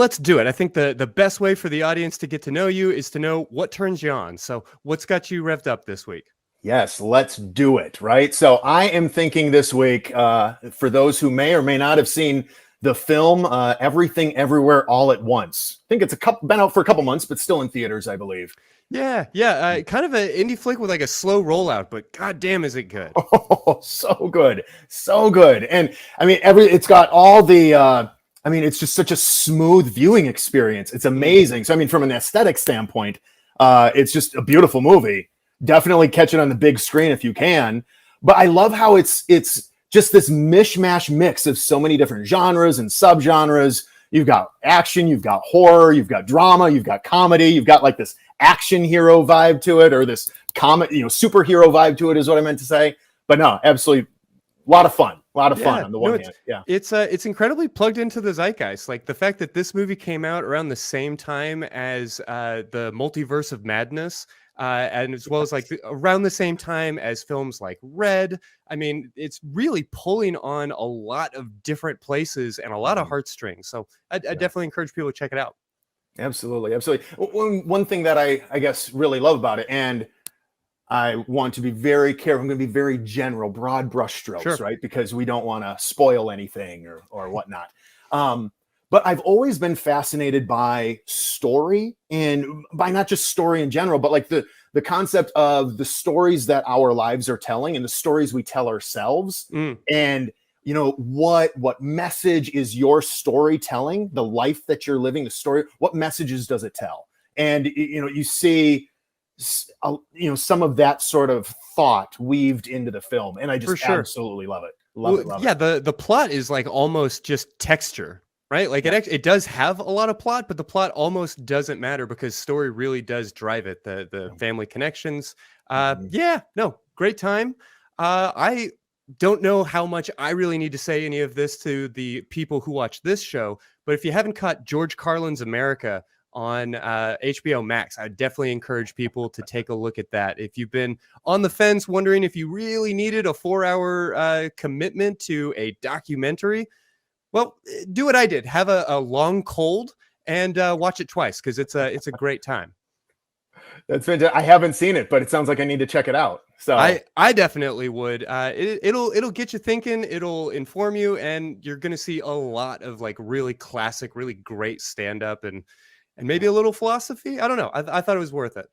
let's do it. I think the best way for the audience to get to know you is to know what turns you on. So what's got you revved up this week? Yes, let's do it, right? So I am thinking this week, for those who may or may not have seen the film Everything Everywhere All at Once. I think it's been out for a couple months, but still in theaters, I believe. Yeah. Kind of an indie flick with like a slow rollout, but goddamn, is it good? Oh, so good, so good. And I mean, it's got all the. I mean, it's just such a smooth viewing experience. It's amazing. So I mean, from an aesthetic standpoint, it's just a beautiful movie. Definitely catch it on the big screen if you can. But I love how it's just this mishmash mix of so many different genres and subgenres. You've got action, you've got horror, you've got drama, you've got comedy, you've got like this action hero vibe to it, or this superhero vibe to it is what I meant to say. But no, absolutely, a lot of fun on the one hand. Yeah, it's incredibly plugged into the zeitgeist. Like the fact that this movie came out around the same time as the Multiverse of Madness. And as well as like around the same time as films like Red. I mean, it's really pulling on a lot of different places and a lot of heartstrings. So I definitely encourage people to check it out. Absolutely. One thing that I guess really love about it, and I want to be very careful. I'm going to be very general, broad brushstrokes, Sure. Right? Because we don't want to spoil anything or whatnot. But I've always been fascinated by story, and by not just story in general, but like the concept of the stories that our lives are telling and the stories we tell ourselves. And, what message is your story telling? The life that you're living, the story, what messages does it tell? And, you see, some of that sort of thought weaved into the film. And I just absolutely love it. Love it. The plot is like almost just texture. Right? Like it does have a lot of plot, but the plot almost doesn't matter because story really does drive it. The family connections. Great time. I don't know how much I really need to say any of this to the people who watch this show, but if you haven't caught George Carlin's America on HBO Max, I definitely encourage people to take a look at that. If you've been on the fence wondering if you really needed a 4-hour commitment to a documentary, well, do what I did. Have a long cold and watch it twice because it's a great time. That's fantastic. I haven't seen it, but it sounds like I need to check it out. So I definitely would. It'll get you thinking. It'll inform you, and you're gonna see a lot of like really classic, really great stand up and maybe a little philosophy. I don't know. I thought it was worth it.